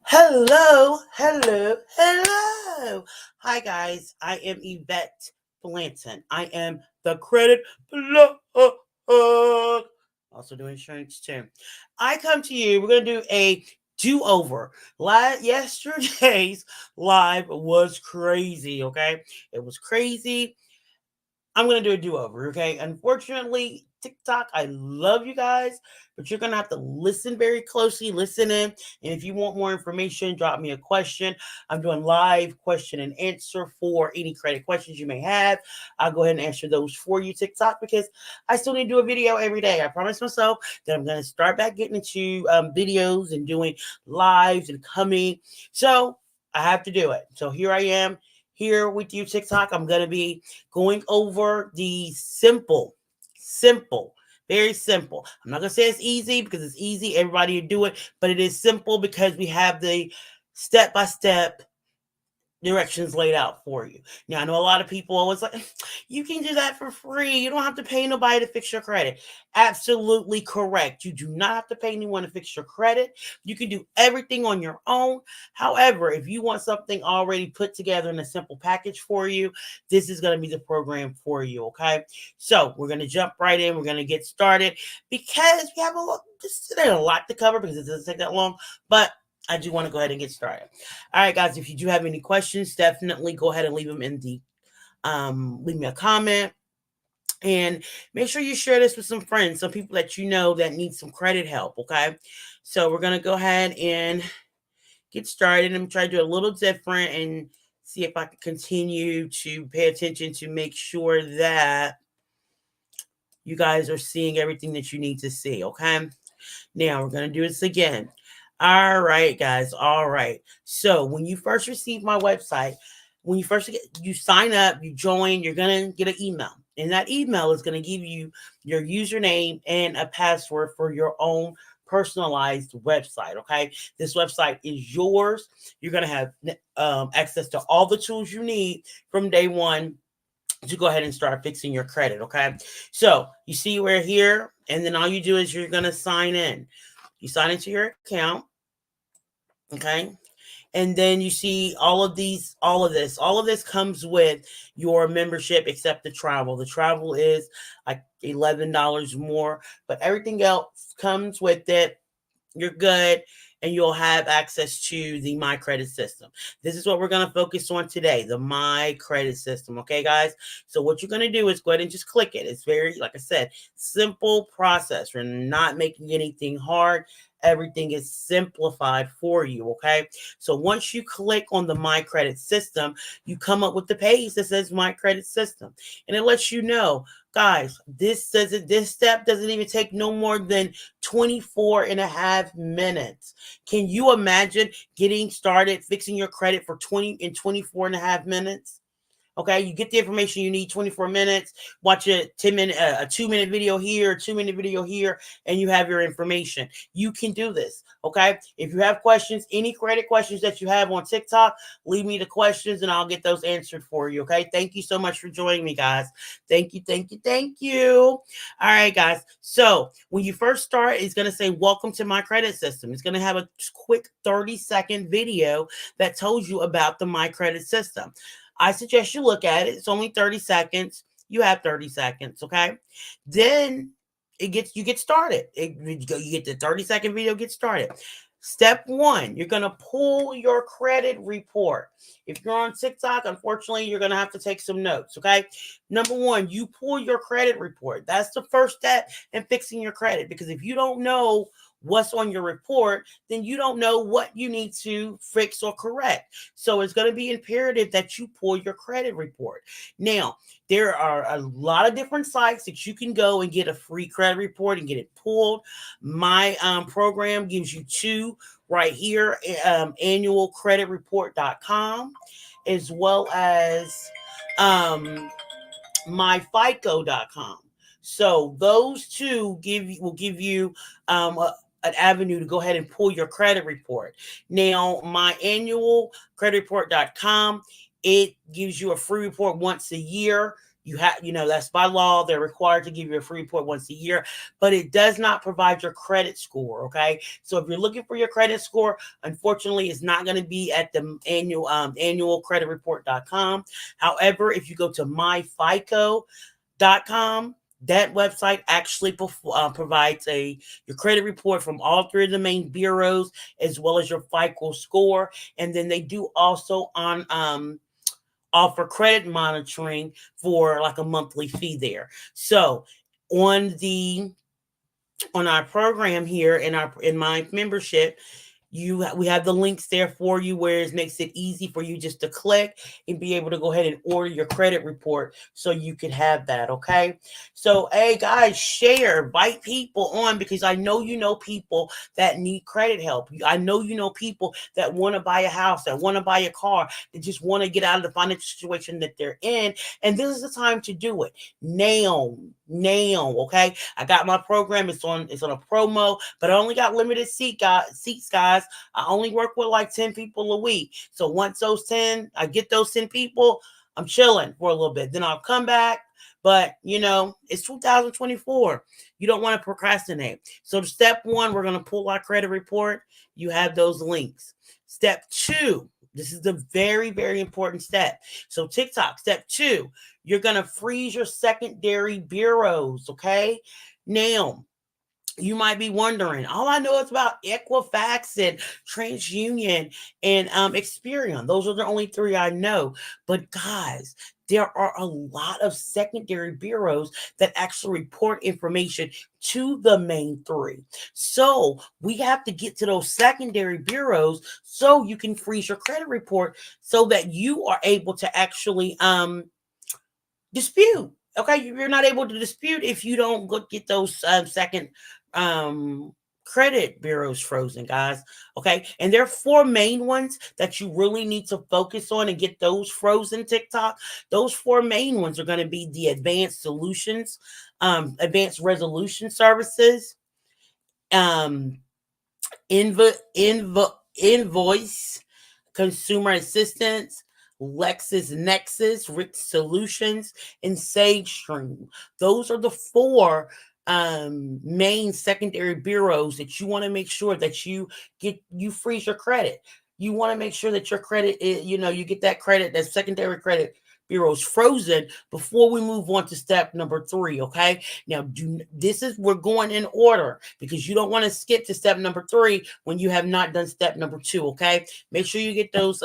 Hello, hello, hello. Hi, guys. I am Yvette Blanton. I am the credit plug. Also do insurance too. I come to you. We're going to do a do-over. Yesterday's live was crazy, okay? It was crazy. I'm going to do a do-over, okay? Unfortunately, TikTok, I love you guys, but you're going to have to listen very closely, listen in. And if you want more information, drop me a question. I'm doing live question and answer for any credit questions you may have. I'll go ahead and answer those for you, TikTok, because I still need to do a video every day. I promised myself that I'm going to start back getting into videos and doing lives and coming. So I have to do it. So here I am here with you, TikTok. I'm going to be going over the simple, very simple. I'm not going to say it's easy because it's easy. Everybody will do it, but it is simple because we have the step-by-step directions laid out for you. Now, I know a lot of people always like, you can do that for free. You don't have to pay nobody to fix your credit. Absolutely correct. You do not have to pay anyone to fix your credit. You can do everything on your own. However, if you want something already put together in a simple package for you, this is going to be the program for you. Okay. So we're going to jump right in. We're going to get started because we have a lot to cover because it doesn't take that long, but I do want to go ahead and get started. All right, guys, if you do have any questions, definitely go ahead and leave them in the leave me a comment. And make sure you share this with some friends, some people that you know that need some credit help, okay? So we're going to go ahead and get started. I'm trying to do a little different and see if I can continue to pay attention to make sure that you guys are seeing everything that you need to see, okay? Now we're going to do this again. All right, guys. All right. So when you first receive my website, when you sign up, you join, you're going to get an email. And that email is going to give you your username and a password for your own personalized website. Okay. This website is yours. You're going to have access to all the tools you need from day one to go ahead and start fixing your credit. Okay. So you see we're here, and then all you do is you're going to sign in. You sign into your account. Okay. And then you see all of this comes with your membership except the travel. The travel is like $11 more, but everything else comes with it. You're good, and you'll have access to the My Credit System. This is what we're going to focus on today, the My Credit System. Okay, guys? So what you're going to do is go ahead and just click it. It's very, like I said, simple process. We're not making anything hard. Everything is simplified for you, okay? So once you click on the My Credit System, you come up with the page that says My Credit System. And it lets you know, guys, this step doesn't even take no more than 24 and a half minutes. Can you imagine getting started fixing your credit for 24 and a half minutes? Okay, you get the information you need 24 minutes, watch a 2-minute video here, a 2-minute video here, and you have your information. You can do this. Okay, if you have questions, any credit questions that you have on TikTok, leave me the questions and I'll get those answered for you. Okay, thank you so much for joining me, guys. Thank you, thank you, thank you. All right, guys. So when you first start, it's going to say, welcome to My Credit System. It's going to have a quick 30-second video that tells you about the My Credit System. I suggest you look at it. It's only 30 seconds. You have 30 seconds, okay? Then you get started. You get the 30-second video, get started. Step 1, you're going to pull your credit report. If you're on TikTok, unfortunately, you're going to have to take some notes, okay? Number 1, you pull your credit report. That's the first step in fixing your credit, because if you don't know what's on your report, then you don't know what you need to fix or correct. So it's going to be imperative that you pull your credit report. Now, there are a lot of different sites that you can go and get a free credit report and get it pulled. My program gives you 2 right here, annualcreditreport.com, as well as myfico.com. So those 2 will give you an avenue to go ahead and pull your credit report. Now, my annual creditreport.com, it gives you a free report once a year. that's by law. They're required to give you a free report once a year, but it does not provide your credit score. Okay. So if you're looking for your credit score, unfortunately, it's not going to be at the annualcreditreport.com. However, if you go to myfico.com, that website actually provides your credit report from all three of the main bureaus, as well as your FICO score. And then they do also offer credit monitoring for like a monthly fee there. So on our program here in my membership, we have the links there for you, where it makes it easy for you just to click and be able to go ahead and order your credit report so you can have that. Okay. So, hey guys, share, invite people on, because I know people that need credit help. I know people that want to buy a house, that want to buy a car, that just want to get out of the financial situation that they're in. And this is the time to do it now. Okay. I got my program. It's on a promo, but I only got limited seats, guys. I only work with like 10 people a week. So once I get those 10 people, I'm chilling for a little bit. Then I'll come back. But it's 2024. You don't want to procrastinate. So step 1, we're going to pull our credit report. You have those links. Step 2, this is the very, very important step. So TikTok, step 2, you're going to freeze your secondary bureaus. Okay. Now, you might be wondering, all I know is about Equifax and TransUnion and Experian. Those are the only 3 I know. But guys, there are a lot of secondary bureaus that actually report information to the main 3. So we have to get to those secondary bureaus so you can freeze your credit report, so that you are able to actually dispute. Okay, you're not able to dispute if you don't go get those second credit bureaus frozen, guys. Okay, and there are 4 main ones that you really need to focus on and get those frozen. TikTok, those 4 main ones are going to be the advanced solutions, advanced resolution services, invoice consumer assistance, LexisNexis, Rich Solutions, and SageStream. Those are the 4 main secondary bureaus that you want to make sure that you freeze your credit. You want to make sure that your credit is, you get that credit, that secondary credit bureaus frozen before we move on to step number 3. Okay. Now, we're going in order, because you don't want to skip to step number 3 when you have not done step number 2. Okay. Make sure you get those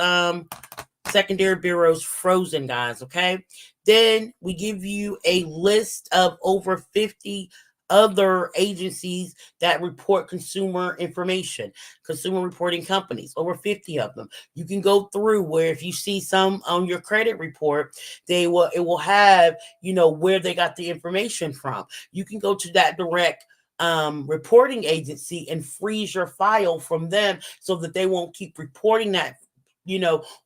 secondary bureaus frozen, guys. Okay. Then we give you a list of over 50 other agencies that report consumer information, consumer reporting companies, over 50 of them. You can go through, where if you see some on your credit report, it will have, where they got the information from. You can go to that direct reporting agency and freeze your file from them, so that they won't keep reporting that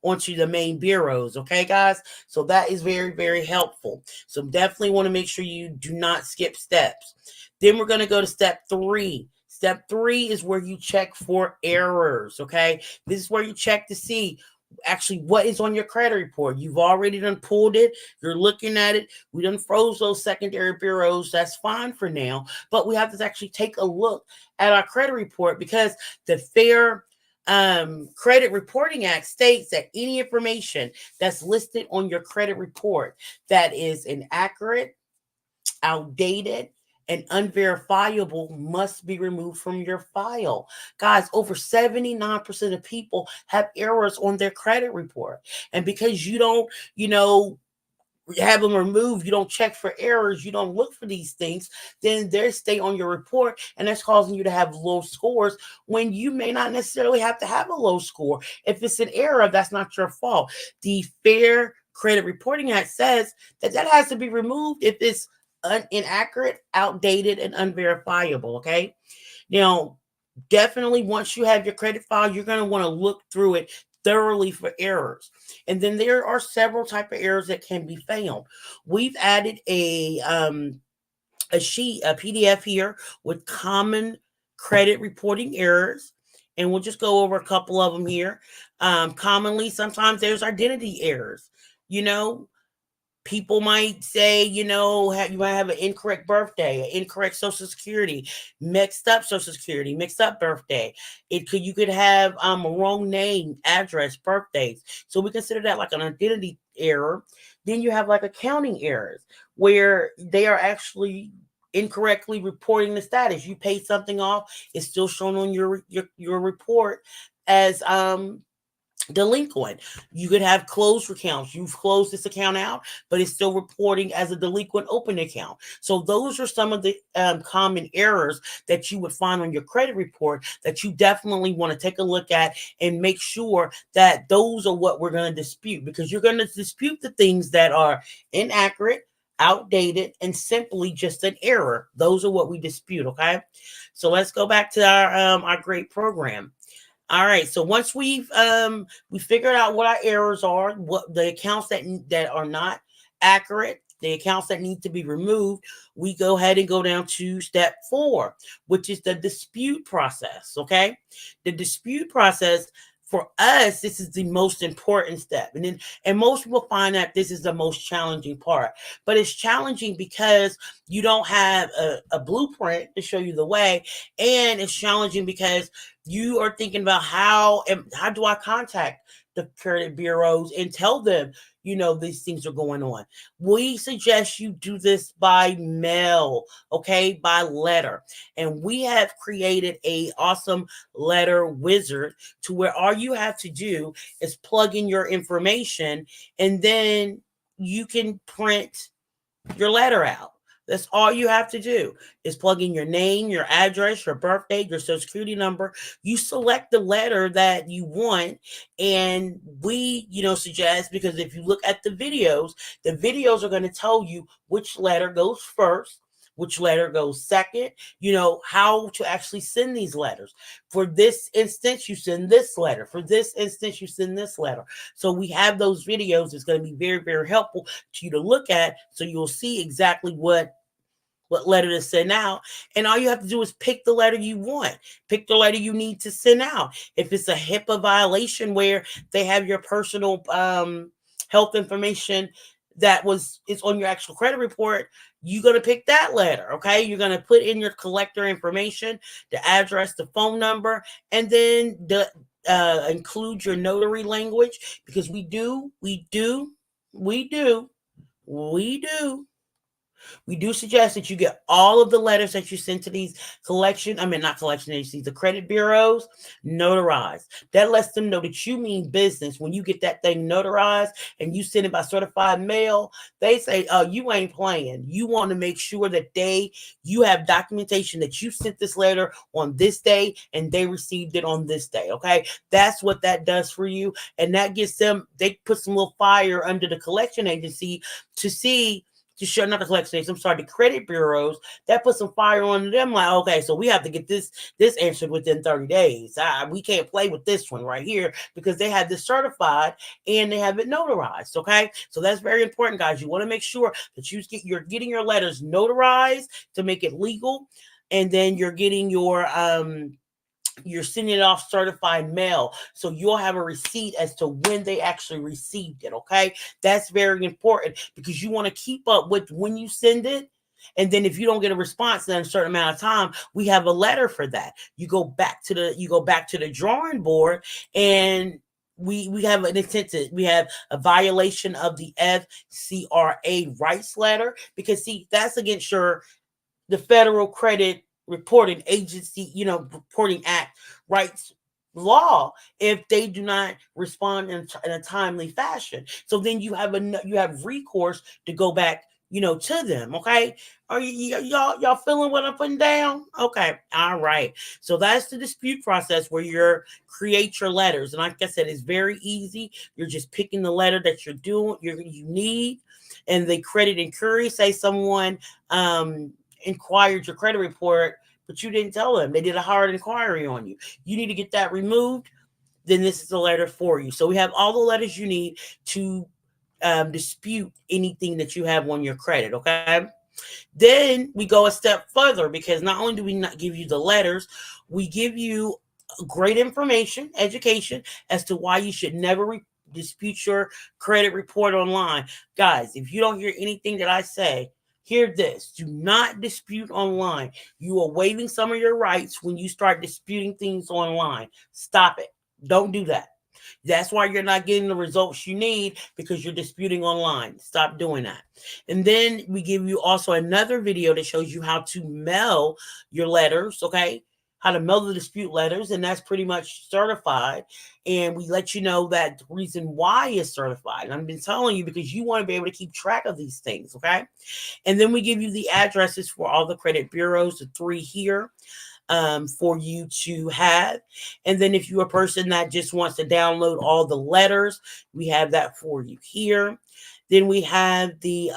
onto the main bureaus. Okay, guys. So that is very, very helpful. So definitely want to make sure you do not skip steps. Then we're going to go to step 3. Step 3 is where you check for errors. Okay. This is where you check to see actually what is on your credit report. You've already done pulled it. You're looking at it. We done froze those secondary bureaus. That's fine for now. But we have to actually take a look at our credit report, because the Fair Credit Reporting Act states that any information that's listed on your credit report that is inaccurate, outdated, and unverifiable must be removed from your file. Guys, over 79% of people have errors on their credit report. And because you don't, have them removed, you don't check for errors, you don't look for these things, then they stay on your report, and that's causing you to have low scores, when you may not necessarily have to have a low score. If it's an error, that's not your fault. The Fair Credit Reporting Act says that has to be removed if it's inaccurate, outdated, and unverifiable. Okay. Now, definitely, once you have your credit file, you're going to want to look through it thoroughly for errors. And then there are several type of errors that can be found. We've added a PDF here with common credit reporting errors, and we'll just go over a couple of them here. Commonly, sometimes there's identity errors. People might say, you might have an incorrect birthday, an incorrect social security, mixed up social security, mixed up birthday. You could have a wrong name, address, birthdays. So we consider that like an identity error. Then you have like accounting errors where they are actually incorrectly reporting the status. You paid something off, it's still shown on your report as delinquent. You could have closed accounts. You've closed this account out, but it's still reporting as a delinquent open account. So those are some of the common errors that you would find on your credit report that you definitely want to take a look at and make sure that those are what we're going to dispute, because you're going to dispute the things that are inaccurate, outdated, and simply just an error. Those are what we dispute. Okay, so let's go back to our great program. All right. So once we figured out what our errors are, what the accounts that are not accurate, the accounts that need to be removed, we go ahead and go down to step 4, which is the dispute process. Okay, the dispute process. For us, this is the most important step. And most people find that this is the most challenging part. But it's challenging because you don't have a blueprint to show you the way. And it's challenging because you are thinking about how do I contact the credit bureaus and tell them, these things are going on. We suggest you do this by mail, okay, by letter. And we have created a awesome letter wizard to where all you have to do is plug in your information, and then you can print your letter out. That's all you have to do is plug in your name, your address, your birthday, your social security number. You select the letter that you want. And we, suggest, because if you look at the videos are going to tell you which letter goes first, which letter goes second, how to actually send these letters. For this instance, you send this letter. For this instance, you send this letter. So we have those videos. It's going to be very, very helpful to you to look at, so you'll see exactly what letter to send out. And all you have to do is pick the letter you want. Pick the letter you need to send out. If it's a HIPAA violation where they have your personal health information it's on your actual credit report, you're going to pick that letter. Okay, you're going to put in your collector information, the address, the phone number, and then include your notary language, because we do suggest that you get all of the letters that you send to these not collection agencies, the credit bureaus, notarized. That lets them know that you mean business. When you get that thing notarized and you send it by certified mail, they say, oh, you ain't playing. You want to make sure that you have documentation that you sent this letter on this day and they received it on this day. Okay, that's what that does for you. And that gets them, they put some little fire under the collection agency not the collection agency, I'm sorry, the credit bureaus. That put some fire on them. Like, okay, so we have to get this answered within 30 days. We can't play with this one right here, because they have this certified and they have it notarized. Okay, so that's very important, guys. You want to make sure that you're getting your letters notarized to make it legal, and then you're getting you're sending it off certified mail, so you'll have a receipt as to when they actually received it. Okay, that's very important, because you want to keep up with when you send it. And then if you don't get a response in a certain amount of time, we have a letter for that. You go back to the drawing board, and we have we have a violation of the FCRA rights letter, because that's against the Federal Credit Reporting Agency, Reporting Act rights law, if they do not respond in a timely fashion. So then you have recourse to go back, to them. Okay, are y'all feeling what I'm putting down? Okay, all right. So that's the dispute process, where you create your letters, and like I said, it's very easy. You're just picking the letter that you need, and the credit inquiry. Say someone inquired your credit report, but you didn't tell them. They did a hard inquiry on you. You need to get that removed. Then this is a letter for you. So we have all the letters you need to dispute anything that you have on your credit. Okay. Then we go a step further, because not only do we not give you the letters, we give you great information, education as to why you should never dispute your credit report online. Guys, if you don't hear anything that I say, hear this. Do not dispute online. You are waiving some of your rights when you start disputing things online. Stop it. Don't do that. That's why you're not getting the results you need, because you're disputing online. Stop doing that. And then we give you also another video that shows you how to mail your letters, okay? How to mail the dispute letters, and that's pretty much certified. And we let you know that the reason why it's certified. And I've been telling you because you want to be able to keep track of these things, okay? And then we give you the addresses for all the credit bureaus, the 3 here, for you to have. And then if you're a person that just wants to download all the letters, we have that for you here. Then we have the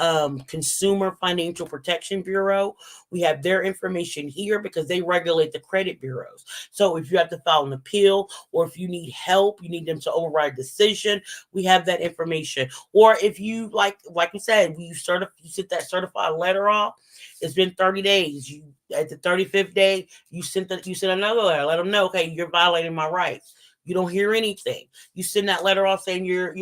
Consumer Financial Protection Bureau. We have their information here because they regulate the credit bureaus. So if you have to file an appeal, or if you need help, you need them to override a decision, we have that information. Or if you, like we said, you sent that certified letter off, it's been 30 days. You at the 35th day, you sent another letter. Let them know, okay, you're violating my rights. You don't hear anything. You send that letter off saying you're,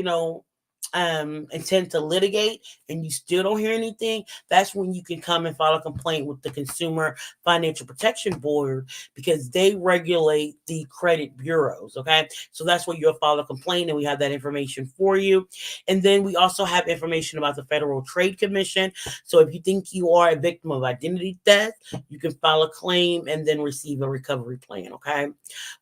intend to litigate, and you still don't hear anything. That's when you can come and file a complaint with the Consumer Financial Protection Board, because they regulate the credit bureaus. Okay, so that's where you'll file a complaint, and we have that information for you. And then we also have information about the Federal Trade Commission. So if you think you are a victim of identity theft, you can file a claim and then receive a recovery plan. Okay,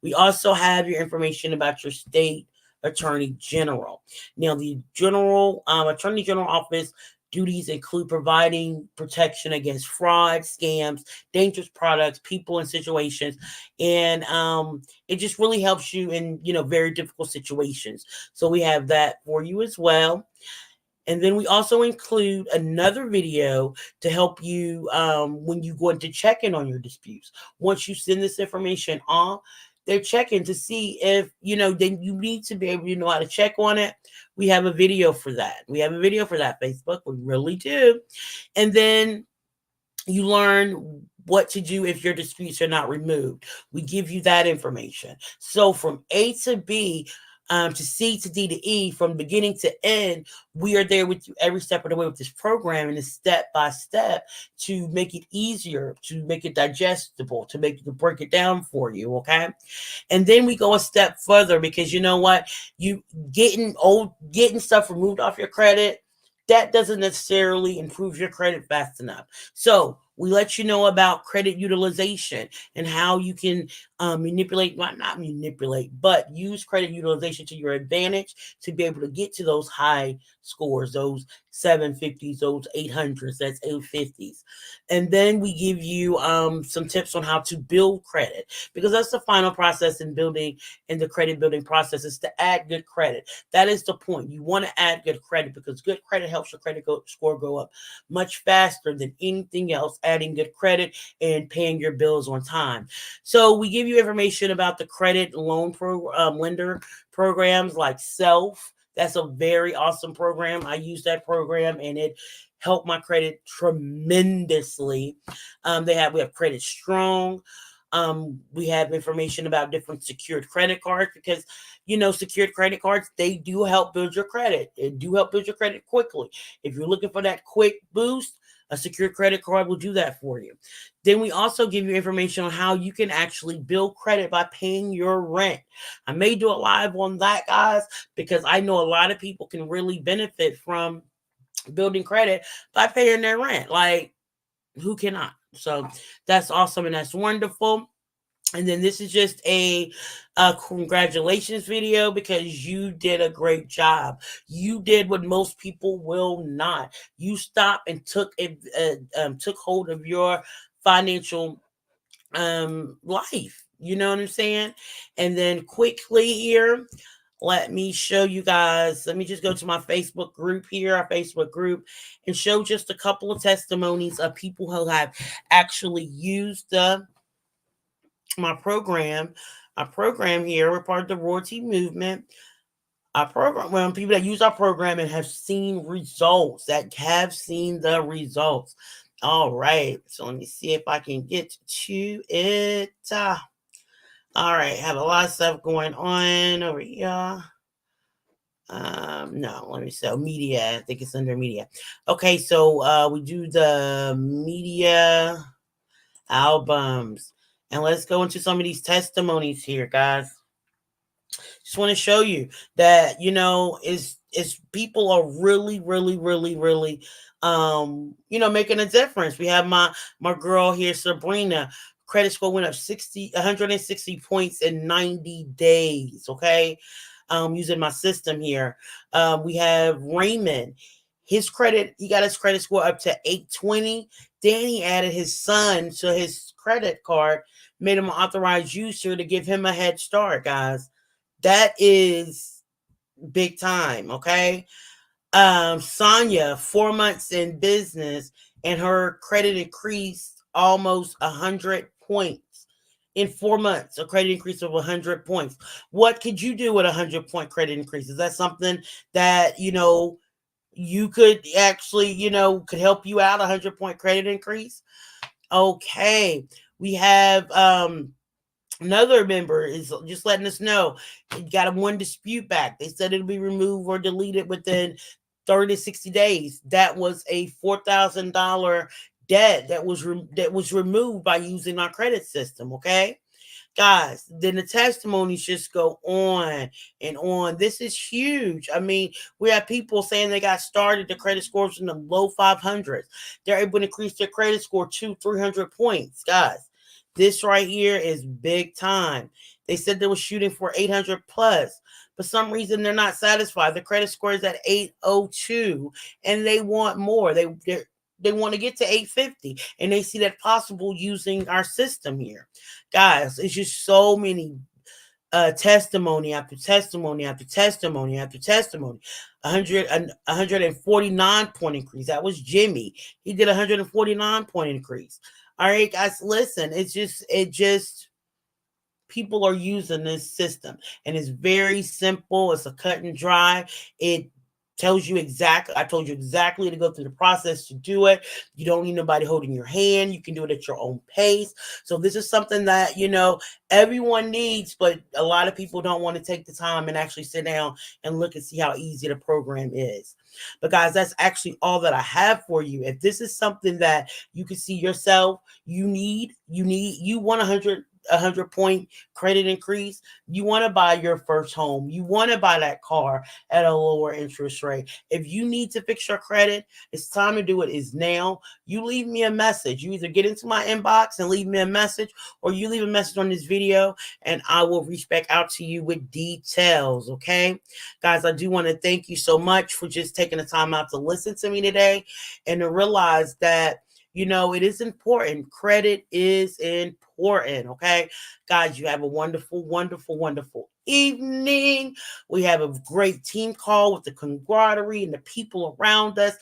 we also have your information about your state attorney general. Now, the attorney general office duties include providing protection against fraud, scams, dangerous products, people, and situations. And it just really helps you in, very difficult situations. So we have that for you as well. And then we also include another video to help you when you go into check in on your disputes. Once you send this information on, they're checking to see if, then you need to be able to know how to check on it. We have a video for that. Facebook. We really do. And then you learn what to do if your disputes are not removed. We give you that information. So from A to B, to C to D to E, from beginning to end, we are there with you every step of the way with this program, and it's step by step to make it easier, to make it digestible, to break it down for you. Okay. And then we go a step further, because you know what? You getting stuff removed off your credit, that doesn't necessarily improve your credit fast enough. So we let you know about credit utilization and how you can not manipulate, but use credit utilization to your advantage to be able to get to those high scores, those 750s, those 800s, that's 850s. And then we give you some tips on how to build credit, because that's the final process in the credit building process, is to add good credit. That is the point. You want to add good credit, because good credit helps your credit score go up much faster than anything else, adding good credit and paying your bills on time. So we give you information about the credit loan lender programs like Self. That's a very awesome program. I use that program, and it helped my credit tremendously. We have Credit Strong. We have information about different secured credit cards, because secured credit cards, they do help build your credit. They do help build your credit quickly. If you're looking for that quick boost, a secured credit card will do that for you. Then we also give you information on how you can actually build credit by paying your rent. I may do a live on that, guys, because I know a lot of people can really benefit from building credit by paying their rent. Like, who cannot? So that's awesome, and that's wonderful. And then this is just a congratulations video, because you did a great job. You did what most people will not. You stopped and took hold of your financial life. You know what I'm saying? And then quickly here, let me show you guys. Let me just go to my Facebook group here, our Facebook group, and show just a couple of testimonies of people who have actually used my program. Our program here, we're part of the royalty movement. Our program, well, people that use our program and have seen results, the results. All right, so let me see if I can get to it. All right, have a lot of stuff going on over here. No, let me see. Media. I think it's under media. Okay, so we do the media albums. And let's go into some of these testimonies here, guys. Just want to show you that, is people are really, really, really, really making a difference. We have my girl here, Sabrina. Credit score went up 160 points in 90 days. Okay. Using my system here. We have Raymond. He got his credit score up to 820. Danny added his son to his credit card, made him an authorized user to give him a head start, guys. That is big time, okay? Sonia, 4 months in business, and her credit increased almost 100 points in 4 months. A credit increase of 100 points. What could you do with 100 point credit increase? Is that something that you could actually could help you out? 100 point credit increase. Okay, we have another member is just letting us know you got a one dispute back. They said it'll be removed or deleted within 30 to 60 days. That was a $4,000 debt that was removed by using our credit system. Okay, guys, then the testimonies just go on and on. This is huge. I mean, we have people saying they got started, the credit scores in the low 500s. They're able to increase their credit score 300 points. Guys, this right here is big time. They said they were shooting for 800 plus. For some reason, they're not satisfied. The credit score is at 802 and they want more. They want to get to 850 and they see that possible using our system here. Guys, it's just so many testimony after testimony after testimony after testimony. 149 point increase. That was Jimmy. He did 149 point increase. All right, guys, listen. It just people are using this system and it's very simple. It's a cut and dry. It tells you exactly, I told you exactly to go through the process to do it. You don't need nobody holding your hand. You can do it at your own pace. So this is something that everyone needs, but a lot of people don't want to take the time and actually sit down and look and see how easy the program is. But guys, that's actually all that I have for you. If this is something that you can see yourself, you want 100 point credit increase. You want to buy your first home. You want to buy that car at a lower interest rate. If you need to fix your credit, it's time to do it is now. You leave me a message. You either get into my inbox and leave me a message, or you leave a message on this video and I will reach back out to you with details. Okay, guys, I do want to thank you so much for just taking the time out to listen to me today and to realize that it is important. Credit is important. Okay, guys, you have a wonderful, wonderful, wonderful evening. We have a great team call with the camaraderie and the people around us.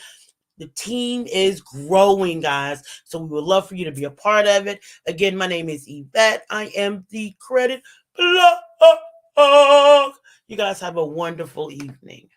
The team is growing, guys. So we would love for you to be a part of it. Again, my name is Yvette. I am the Credit Blog. You guys have a wonderful evening.